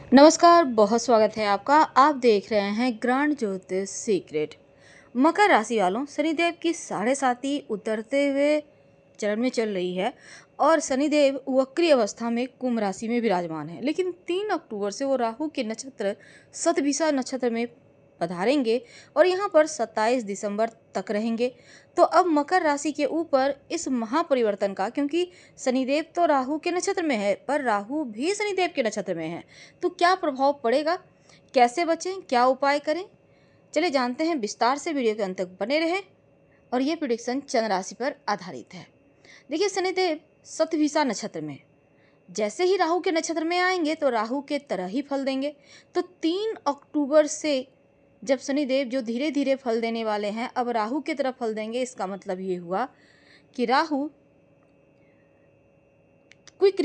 नमस्कार, बहुत स्वागत है आपका। आप देख रहे हैं ग्रांड ज्योतिष सीक्रेट। मकर राशि वालों, शनिदेव की 7.5 उतरते हुए चरण में चल रही है और शनिदेव वक्री अवस्था में कुंभ राशि में विराजमान है। लेकिन 3 अक्टूबर से वो राहु के नक्षत्र शतभिषा नक्षत्र में पधारेंगे और यहाँ पर 27 दिसंबर तक रहेंगे। तो अब मकर राशि के ऊपर इस महापरिवर्तन का, क्योंकि शनिदेव तो राहु के नक्षत्र में है पर राहु भी शनिदेव के नक्षत्र में है, तो क्या प्रभाव पड़ेगा, कैसे बचें, क्या उपाय करें, चलिए जानते हैं विस्तार से। वीडियो के अंत तक बने रहें। और ये प्रिडिक्शन चंद्र राशि पर आधारित है। देखिए, शनिदेव शतभिषा नक्षत्र में जैसे ही राहु के नक्षत्र में आएंगे तो राहु के तरह ही फल देंगे। तो 3 अक्टूबर से जब शनिदेव जो धीरे धीरे फल देने वाले हैं अब राहु की तरफ फल देंगे, इसका मतलब ये हुआ कि राहु क्विक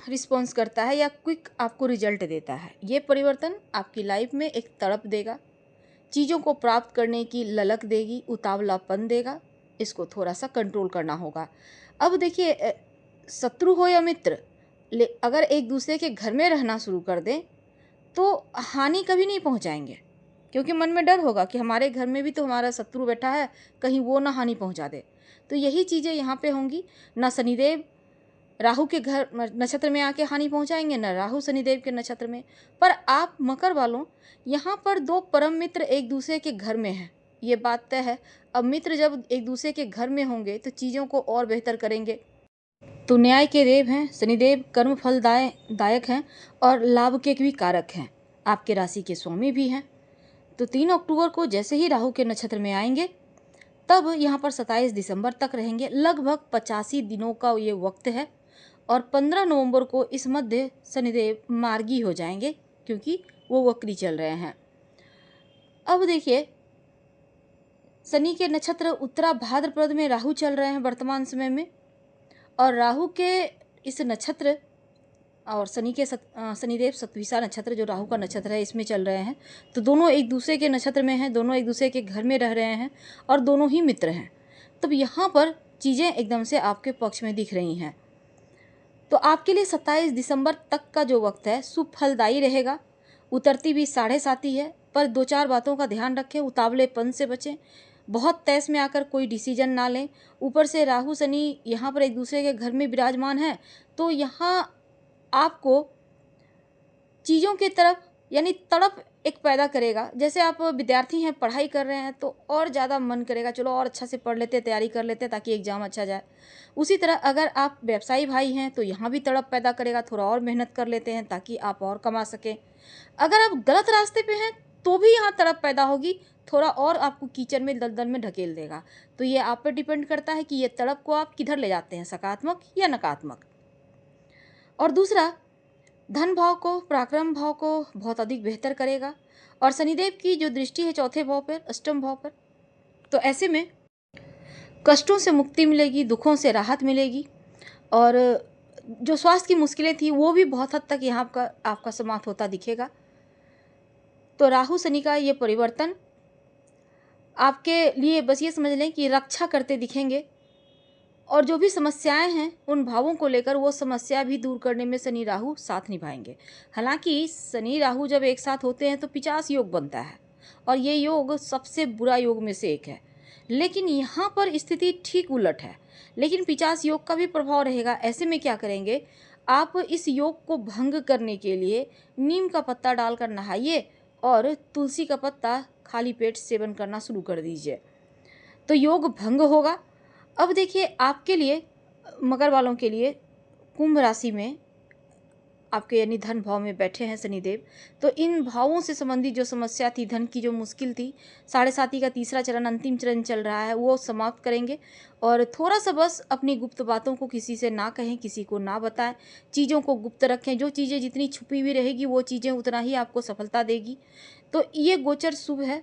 रिस्पॉन्स करता है या क्विक आपको रिजल्ट देता है। ये परिवर्तन आपकी लाइफ में एक तड़प देगा, चीज़ों को प्राप्त करने की ललक देगी, उतावलापन देगा। इसको थोड़ा सा कंट्रोल करना होगा। अब देखिए, शत्रु हो या मित्र, अगर एक दूसरे के घर में रहना शुरू कर दें तो हानि कभी नहीं पहुंचाएंगे, क्योंकि मन में डर होगा कि हमारे घर में भी तो हमारा शत्रु बैठा है, कहीं वो ना हानि पहुंचा दे। तो यही चीज़ें यहाँ पे होंगी। ना शनिदेव राहु के घर नक्षत्र में आके हानि पहुंचाएंगे, न राहु शनिदेव के नक्षत्र में। पर आप मकर वालों, यहाँ पर 2 परम मित्र एक दूसरे के घर में हैं, ये बात तय है। अब मित्र जब एक दूसरे के घर में होंगे तो चीज़ों को और बेहतर करेंगे। तो न्याय के देव हैं शनिदेव, कर्म फल दायक हैं और लाभ के भी कारक हैं, आपके राशि के स्वामी भी हैं। तो 3 अक्टूबर को जैसे ही राहु के नक्षत्र में आएंगे तब यहाँ पर 27 दिसंबर तक रहेंगे। लगभग 85 दिनों का ये वक्त है और 15 नवंबर को इस मध्य शनिदेव मार्गी हो जाएंगे, क्योंकि वो वक्री चल रहे हैं। अब देखिए, शनि के नक्षत्र उत्तरा भाद्रपद में राहु चल रहे हैं वर्तमान समय में, और राहु के इस नक्षत्र और शनिदेव शतभिषा नक्षत्र जो राहु का नक्षत्र है इसमें चल रहे हैं। तो दोनों एक दूसरे के नक्षत्र में हैं, दोनों एक दूसरे के घर में रह रहे हैं और दोनों ही मित्र हैं। तब यहाँ पर चीज़ें एकदम से आपके पक्ष में दिख रही हैं। तो आपके लिए 27 दिसंबर तक का जो वक्त है शुभ फलदायी रहेगा। उतरती भी 7.5 है, पर 2-4 बातों का ध्यान रखें, उतावलेपन से बचें, बहुत तेज में आकर कोई डिसीजन ना लें। ऊपर से राहु शनि यहाँ पर एक दूसरे के घर में विराजमान है, तो यहाँ आपको चीज़ों की तरफ यानी तड़प एक पैदा करेगा। जैसे आप विद्यार्थी हैं, पढ़ाई कर रहे हैं तो और ज़्यादा मन करेगा, चलो और अच्छा से पढ़ लेते, तैयारी कर लेते ताकि एग्ज़ाम अच्छा जाए। उसी तरह अगर आप व्यवसायी भाई हैं तो यहाँ भी तड़प पैदा करेगा, थोड़ा और मेहनत कर लेते हैं ताकि आप और कमा सकें। अगर आप गलत रास्ते पे हैं तो भी यहाँ तड़प पैदा होगी, थोड़ा और आपको कीचड़ में दलदल में ढकेल देगा। तो ये आप पर डिपेंड करता है कि ये तड़प को आप किधर ले जाते हैं, सकारात्मक या नकारात्मक। और दूसरा, धन भाव को, पराक्रम भाव को बहुत अधिक बेहतर करेगा। और शनिदेव की जो दृष्टि है चौथे भाव पर, अष्टम भाव पर, तो ऐसे में कष्टों से मुक्ति मिलेगी, दुखों से राहत मिलेगी और जो स्वास्थ्य की मुश्किलें थी वो भी बहुत हद तक यहाँ का आपका समाप्त होता दिखेगा। तो राहु शनि का ये परिवर्तन आपके लिए बस ये समझ लें कि रक्षा करते दिखेंगे, और जो भी समस्याएं हैं उन भावों को लेकर वो समस्या भी दूर करने में शनि राहु साथ निभाएंगे। हालांकि शनि राहु जब एक साथ होते हैं तो 50 योग बनता है और ये योग सबसे बुरा योग में से एक है। लेकिन यहाँ पर स्थिति ठीक उलट है, लेकिन 50 योग का भी प्रभाव रहेगा। ऐसे में क्या करेंगे, आप इस योग को भंग करने के लिए नीम का पत्ता डालकर नहाइए और तुलसी का पत्ता खाली पेट सेवन करना शुरू कर दीजिए, तो योग भंग होगा। अब देखिए, आपके लिए, मकर वालों के लिए, कुंभ राशि में आपके यानी धन भाव में बैठे हैं शनिदेव, तो इन भावों से संबंधित जो समस्या थी, धन की जो मुश्किल थी, 7.5 का तीसरा चरण, अंतिम चरण चल रहा है, वो समाप्त करेंगे। और थोड़ा सा बस अपनी गुप्त बातों को किसी से ना कहें, किसी को ना बताएं, चीज़ों को गुप्त रखें। जो चीज़ें जितनी छुपी हुई रहेगी वो चीज़ें उतना ही आपको सफलता देगी। तो ये गोचर शुभ है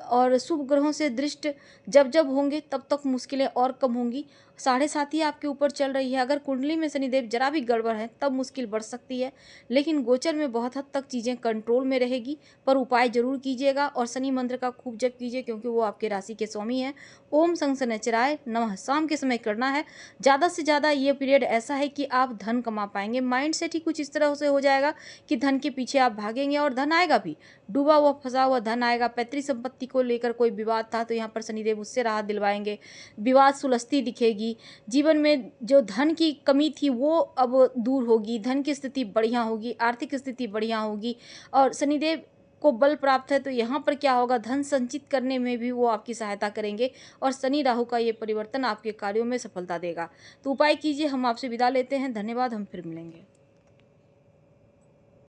और शुभ ग्रहों से दृष्ट जब जब होंगे तब तक मुश्किलें और कम होंगी साढ़े सात ही आपके ऊपर चल रही है। अगर कुंडली में शनिदेव जरा भी गड़बड़ है तब मुश्किल बढ़ सकती है, लेकिन गोचर में बहुत हद तक चीज़ें कंट्रोल में रहेगी। पर उपाय जरूर कीजिएगा और शनि मंत्र का खूब जप कीजिए, क्योंकि वो आपके राशि के स्वामी है। ओम शं शनैश्चराय नमः शाम के समय करना है। ज़्यादा से ज़्यादा ये पीरियड ऐसा है कि आप धन कमा पाएंगे। माइंड सेट ही कुछ इस तरह से हो जाएगा कि धन के पीछे आप भागेंगे और धन आएगा भी। डूबा हुआ फंसा हुआ धन आएगा। पैतृक संपत्ति को लेकर कोई विवाद था तो यहाँ पर शनिदेव उससे राहत दिलवाएंगे। विवाद सुलझती दिखेगी। जीवन में जो धन की कमी थी वो अब दूर होगी। धन की स्थिति बढ़िया होगी, आर्थिक स्थिति बढ़िया होगी और शनिदेव को बल प्राप्त है तो यहाँ पर क्या होगा, धन संचित करने में भी वो आपकी सहायता करेंगे और शनि राहु का ये परिवर्तन आपके कार्यों में सफलता देगा। तो उपाय कीजिए। हम आपसे विदा लेते हैं। धन्यवाद। हम फिर मिलेंगे।